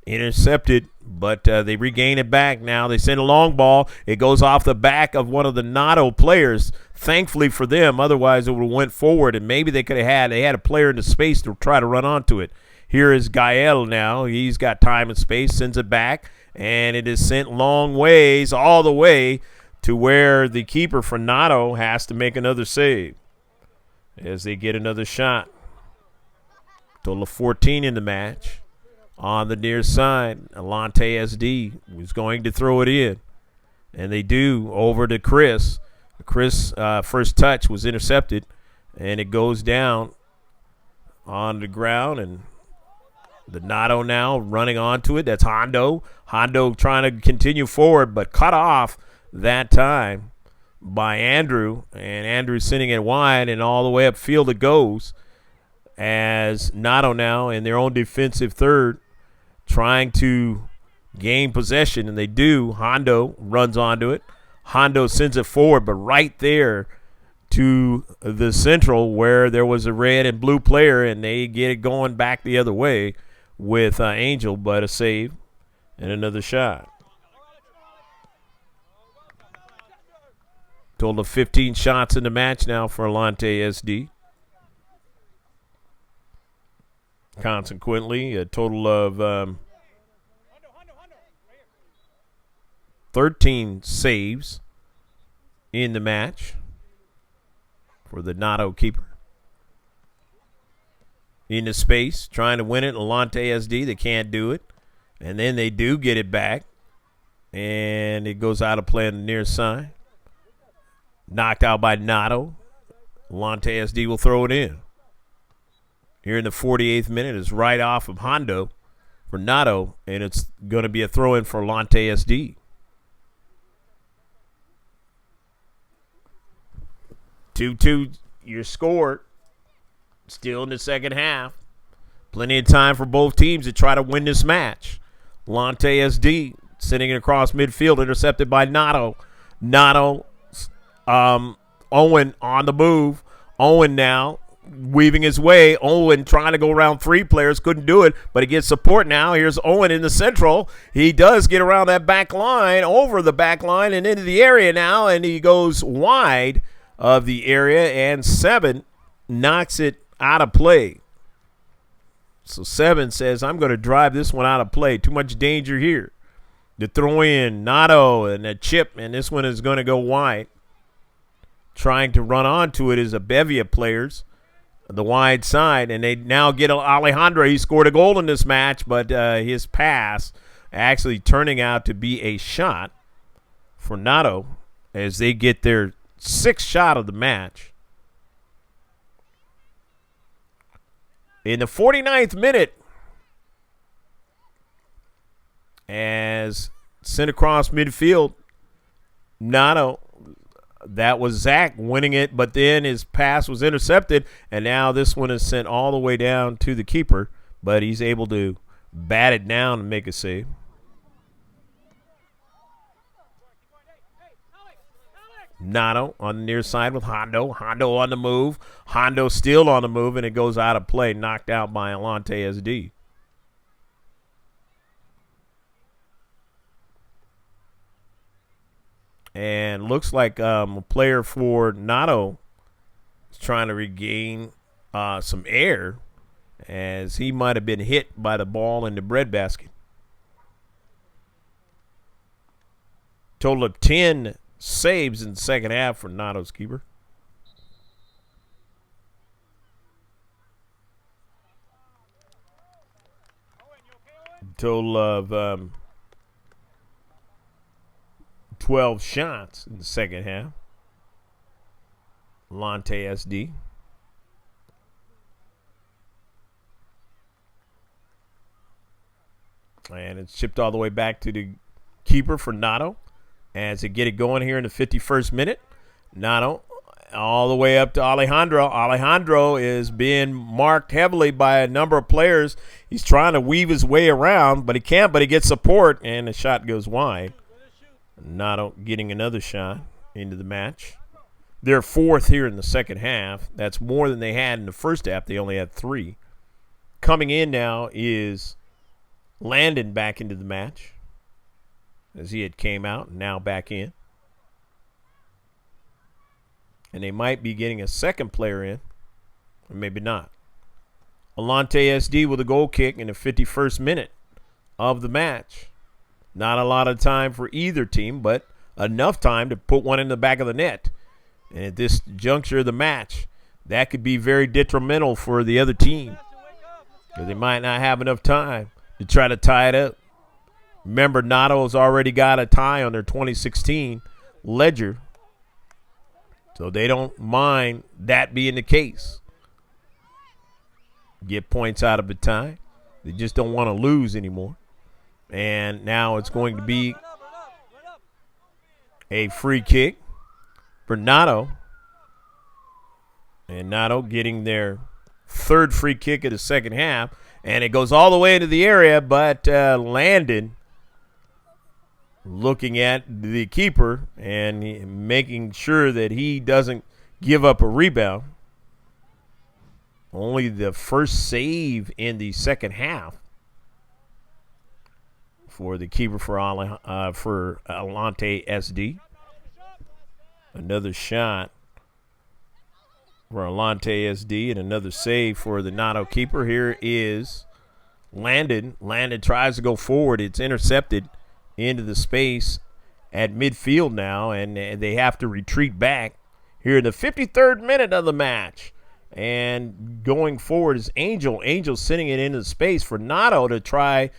Intercepted, but they regain it back now. They send a long ball. It goes off the back of one of the Nado players. Thankfully for them, otherwise it would have went forward, and maybe they had a player in the space to try to run onto it. Here is Gael now. He's got time and space, sends it back, and it is sent long ways, all the way to where the keeper for Nado has to make another save as they get another shot. Total of 14 in the match. On the near side, Atlante SD was going to throw it in. And they do over to Chris. Chris' first touch was intercepted, and it goes down on the ground. And the Nado now running onto it. That's Hondo. Hondo trying to continue forward, but cut off that time by Andrew. And Andrew sending it wide, and all the way upfield it goes. As Nado now in their own defensive third, trying to gain possession, and they do. Hondo runs onto it. Hondo sends it forward, but right there to the central where there was a red and blue player, and they get it going back the other way with Angel, but a save and another shot. Total of 15 shots in the match now for Atlante SD. Consequently, a total of 13 saves in the match for the Nado keeper. In the space, trying to win it, Atlante SD, they can't do it. And then they do get it back, and it goes out of play on the near side. Knocked out by Nado. Atlante SD will throw it in. Here in the 48th minute is right off of Hondo for Nado, and it's going to be a throw-in for Atlante SD. 2-2, your score. Still in the second half. Plenty of time for both teams to try to win this match. Atlante SD sending it across midfield, intercepted by Nado. Nado, Owen on the move. Owen now weaving his way. Owen trying to go around 3 players. Couldn't do it, but he gets support now. Here's Owen in the central. He does get around that back line, over the back line, and into the area now, and he goes wide of the area, and 7 knocks it out of play. So 7 says, I'm going to drive this one out of play. Too much danger here. The throw in, Nado, and a chip, and this one is going to go wide. Trying to run onto it is a bevy of players, the wide side, and they now get Alejandro. He scored a goal in this match, but his pass actually turning out to be a shot for Nado as they get their 6th shot of the match. In the 49th minute, as sent across midfield, Nado That was Zach winning it, but then his pass was intercepted, and now this one is sent all the way down to the keeper, but he's able to bat it down and make a save. Nado on the near side with Hondo. Hondo on the move. Hondo still on the move, and it goes out of play, knocked out by Atlante SD. And looks like a player for Nado is trying to regain some air, as he might have been hit by the ball in the breadbasket. Total of 10 saves in the second half for Nado's keeper. Total of 12 shots in the second half. Atlante SD. And it's chipped all the way back to the keeper for Nado as they get it going here in the 51st minute. Nado all the way up to Alejandro. Alejandro is being marked heavily by a number of players. He's trying to weave his way around, but he can't, but he gets support, and the shot goes wide. Nado getting another shot into the match. They're fourth here in the second half. That's more than they had in the first half. They only had 3. Coming in now is Landon back into the match, as he had came out and now back in. And they might be getting a second player in, or maybe not. Atlante SD with a goal kick in the 51st minute of the match. Not a lot of time for either team, but enough time to put one in the back of the net. And at this juncture of the match, that could be very detrimental for the other team, because they might not have enough time to try to tie it up. Remember, Nado's already got a tie on their 2016 ledger, so they don't mind that being the case. Get points out of the tie. They just don't want to lose anymore. And now it's going to be a free kick for Nado. And Nado getting their third free kick of the second half. And it goes all the way into the area, but Landon looking at the keeper and making sure that he doesn't give up a rebound. Only the first save in the second half for the keeper for Atlante SD. Another shot for Atlante SD and another save for the Nado keeper. Here is Landon. Landon tries to go forward. It's intercepted into the space at midfield now, and they have to retreat back here in the 53rd minute of the match. And going forward is Angel. Angel sending it into space for Nado to try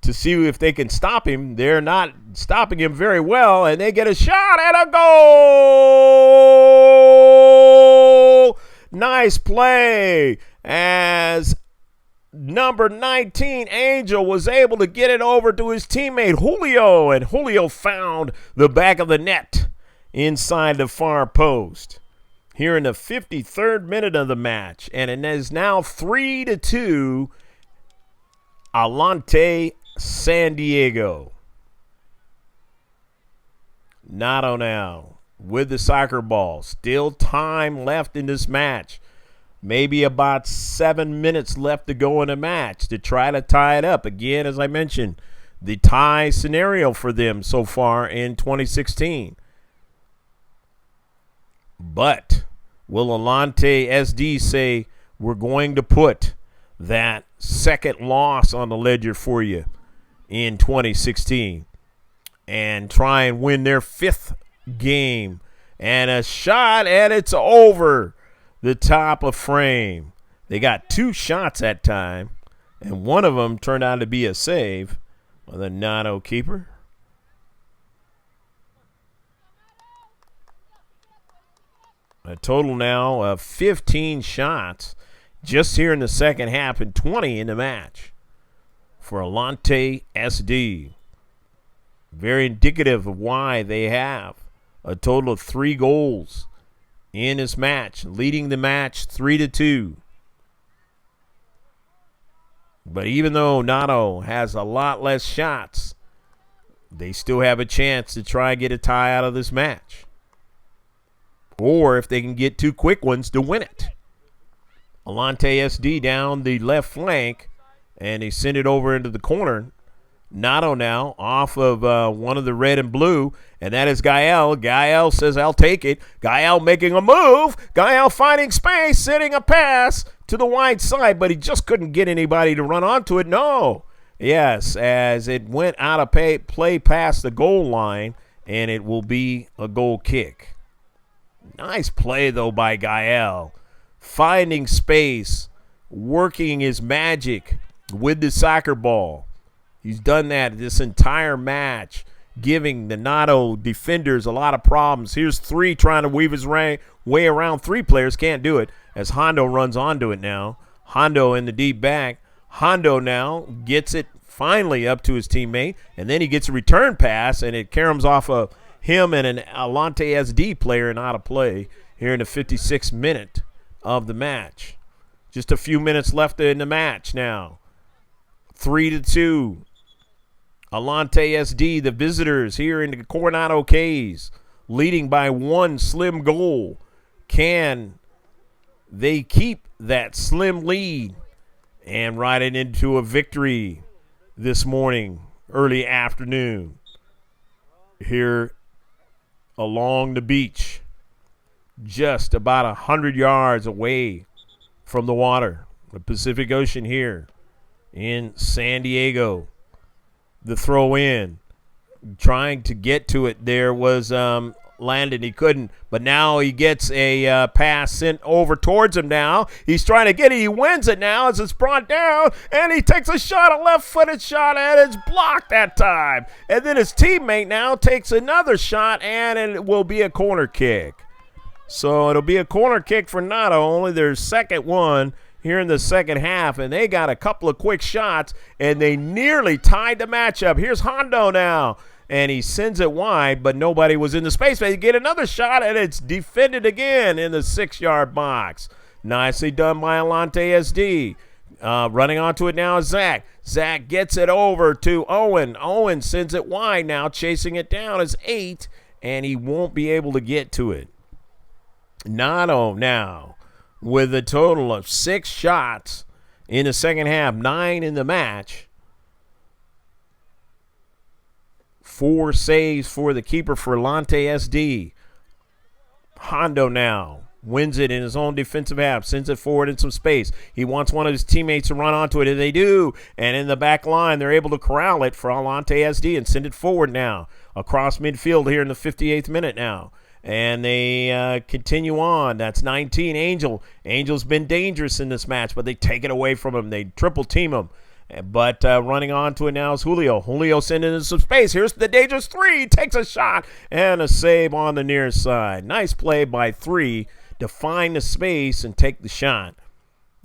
to see if they can stop him. They're not stopping him very well, and they get a shot and a goal! Nice play as number 19, Angel, was able to get it over to his teammate Julio, and Julio found the back of the net inside the far post here in the 53rd minute of the match. And it is now 3-2, Atlante San Diego. Nado now with the soccer ball. Still time left in this match. Maybe about 7 minutes left to go in the match to try to tie it up. Again, as I mentioned, the tie scenario for them so far in 2016. But will Atlante SD say, we're going to put that second loss on the ledger for you in 2016 and try and win their 5th game? And a shot, and it's over the top of frame. They got 2 shots that time, and one of them turned out to be a save by the Nado keeper. A total now of 15 shots just here in the second half and 20 in the match for Atlante SD. Very indicative of why they have a total of 3 goals in this match, leading the match 3-2. But even though Nado has a lot less shots, they still have a chance to try and get a tie out of this match. Or if they can get 2 quick ones, to win it. Atlante SD down the left flank, and they send it over into the corner. Nado now off of one of the red and blue, and that is Gael. Gael says, I'll take it. Gael making a move. Gael finding space, sending a pass to the wide side, but he just couldn't get anybody to run onto it. No. Yes, as it went out of play past the goal line, and it will be a goal kick. Nice play, though, by Gael. Finding space, working his magic with the soccer ball. He's done that this entire match, giving the Nado defenders a lot of problems. Here's 3 trying to weave his way around 3 players. Can't do it as Hondo runs onto it now. Hondo in the deep back. Hondo now gets it finally up to his teammate, and then he gets a return pass, and it caroms off of him and an Atlante SD player and out of play here in the 56th minute of the match. Just a few minutes left in the match now. 3-2. Atlante SD, the visitors here in the Coronado K's, leading by 1 slim goal. Can they keep that slim lead and ride it into a victory this morning, early afternoon, here along the beach, just about 100 yards away from the water, the Pacific Ocean here in San Diego. The throw in, trying to get to it there was Landon. He couldn't, but now he gets a pass sent over towards him now. He's trying to get it. He wins it now as it's brought down, and he takes a shot, a left-footed shot, and it's blocked that time. And then his teammate now takes another shot, and it will be a corner kick. So it'll be a corner kick for Nado, only their second one here in the second half, and they got a couple of quick shots, and they nearly tied the matchup. Here's Hondo now, and he sends it wide, but nobody was in the space. They get another shot, and it's defended again in the 6-yard box. Nicely done by Atlante SD. Running onto it now is Zach. Zach gets it over to Owen. Owen sends it wide now, chasing it down is 8, and he won't be able to get to it. Nado now with a total of 6 shots in the second half, 9 in the match. 4 saves for the keeper for Atlante SD. Hondo now wins it in his own defensive half, sends it forward in some space. He wants one of his teammates to run onto it, and they do. And in the back line, they're able to corral it for Atlante SD and send it forward now across midfield here in the 58th minute now. And they continue on. That's 19, Angel. Angel's been dangerous in this match, but they take it away from him. They triple team him. But running on to it now is Julio. Julio sending in some space. Here's the dangerous 3. Takes a shot and a save on the near side. Nice play by 3 to find the space and take the shot.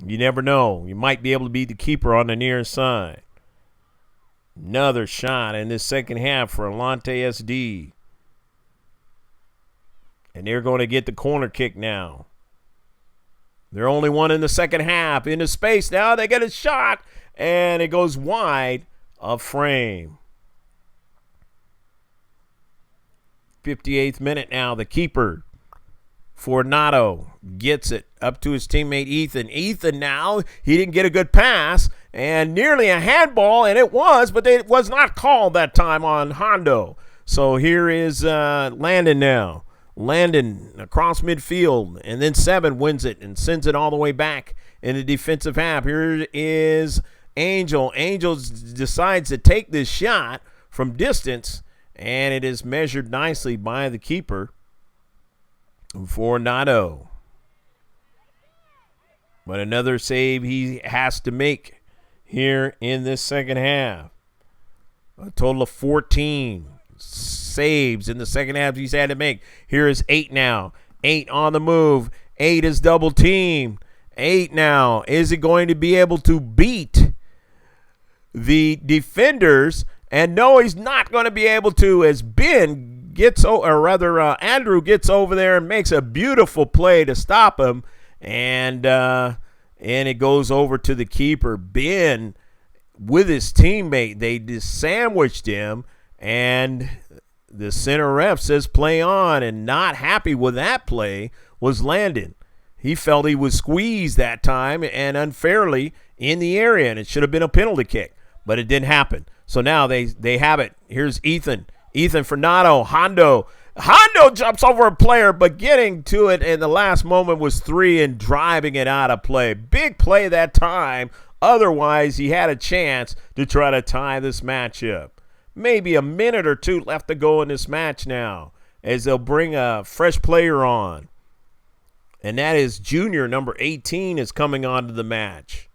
You never know. You might be able to beat the keeper on the near side. Another shot in this second half for Atlante SD. And they're going to get the corner kick now. They're only one in the second half. Into space now. They get a shot. And it goes wide of frame. 58th minute now. The keeper for Nado gets it up to his teammate Ethan. Ethan now, he didn't get a good pass. And nearly a handball. And it was, but it was not called that time on Hondo. So here is Landon now. Landon across midfield, and then 7 wins it and sends it all the way back in the defensive half. Here is Angel. Angel decides to take this shot from distance, and it is measured nicely by the keeper for Nado. But another save he has to make here in this second half. A total of 14 saves in the second half he's had to make. Here is 8 now. 8 on the move. 8 is double teamed. 8 now. Is he going to be able to beat the defenders? And no, he's not going to be able to, as Ben Andrew gets over there and makes a beautiful play to stop him, and it goes over to the keeper. Ben, with his teammate, they just sandwiched him, and the center ref says play on, and not happy with that play was Landon. He felt he was squeezed that time and unfairly in the area, and it should have been a penalty kick, but it didn't happen. So now they have it. Here's Ethan for Nado. Hondo jumps over a player, but getting to it in the last moment was 3 and driving it out of play. Big play that time. Otherwise, he had a chance to try to tie this match up. Maybe a minute or two left to go in this match now, as they'll bring a fresh player on. And that is junior number 18 is coming on to the match.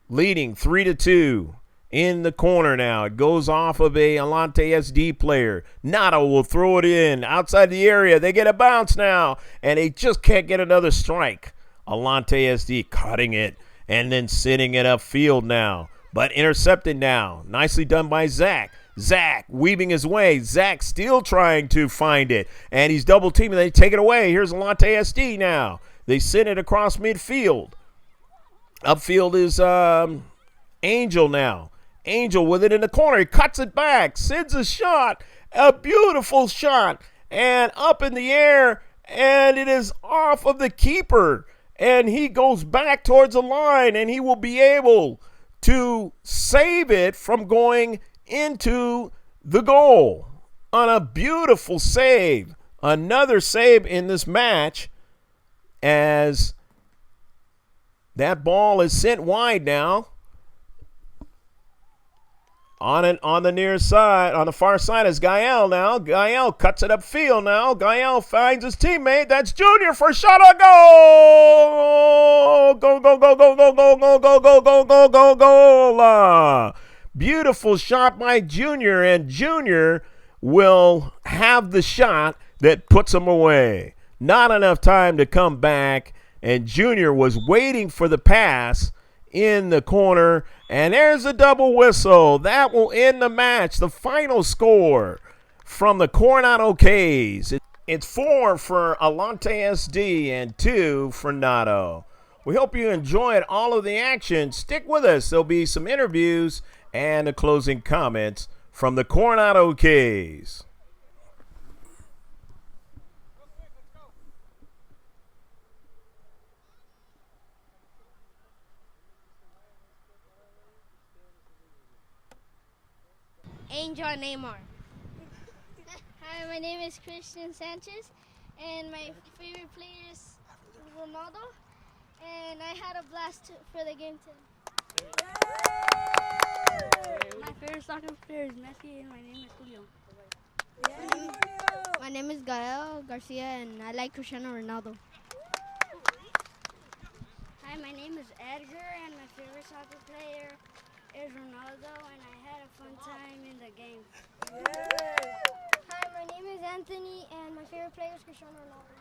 Leading 3-2 in the corner now. It goes off of a Atlante SD player. Nado will throw it in outside the area. They get a bounce now, and they just can't get another strike. Atlante SD cutting it and then sitting it upfield now, but intercepted now. Nicely done by Zach. Zach weaving his way. Zach still trying to find it, and he's double teaming. They take it away. Here's Atlante SD now. They send it across midfield. Upfield is Angel now. Angel with it in the corner. He cuts it back, sends a shot, a beautiful shot, and up in the air, and it is off of the keeper. And he goes back towards the line, and he will be able to save it from going into the goal on a beautiful save. Another save in this match, as that ball is sent wide now. On the near side, on the far side is Gael now. Gael cuts it upfield now. Gael finds his teammate. That's Junior for a shot on goal. Go, go, go, go, go, go, go, go, go, go, go, go, goal. Beautiful shot by Junior, and Junior will have the shot that puts him away. Not enough time to come back, and Junior was waiting for the pass in the corner, and there's a double whistle. That will end the match. The final score from the Coronado K's. It's 4 for Atlante SD and 2 for Nado. We hope you enjoyed all of the action. Stick with us. There'll be some interviews and the closing comments from the Coronado K's. Angel Neymar. Hi, my name is Christian Sanchez, and my favorite player is Ronaldo, and I had a blast for the game today. My favorite soccer player is Messi, and my name is Julio. My name is Gael Garcia, and I like Cristiano Ronaldo. Hi, my name is Edgar, and my favorite soccer player is Ronaldo, and I had a fun time in the game. Hi, my name is Anthony, and my favorite player is Cristiano Ronaldo.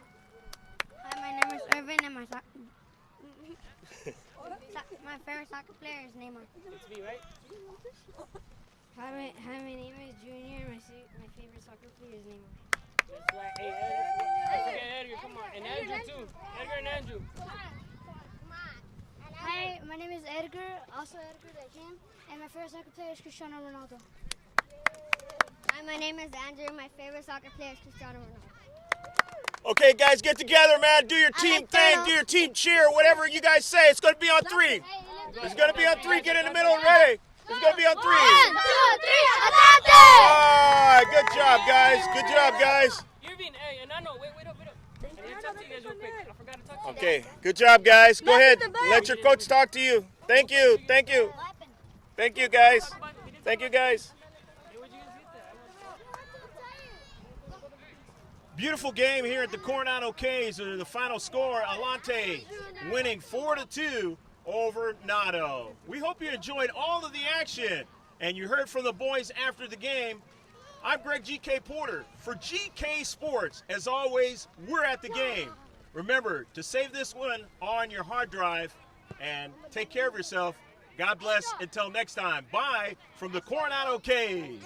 Hi, my name is Irvin, and my favorite soccer player is Neymar. It's me, right? Hi, my name is Junior, and my favorite soccer player is Neymar. That's right. Hey, Edgar. Edgar, come on. And Andrew, too. Edgar and Andrew. Hi, my name is Edgar, also Edgar like him, and my favorite soccer player is Cristiano Ronaldo. Hi, my name is Andrew, my favorite soccer player is Cristiano Ronaldo. Okay, guys, get together, man. Do your team thing, do your team cheer, whatever you guys say. It's going to be on 3. It's going to be on 3. Get in the middle, ready. It's going to be on 3. 1, 2, 3, Atlante! All right, good job, guys. Good job, guys. Irvin, hey, and I know. Wait up. I didn't talk to you guys real quick. I forgot to talk to you. Okay, good job, guys. Go ahead. Let your coach talk to you. Thank you. Thank you. Thank you, guys. Thank you, guys. Beautiful game here at the Coronado K's. The final score, Atlante winning 4-2 over Nado. We hope you enjoyed all of the action, and you heard from the boys after the game. I'm Greg GK Porter for GK Sports. As always, we're at the game. Remember to save this one on your hard drive and take care of yourself. God bless. Until next time. Bye from the Coronado K's.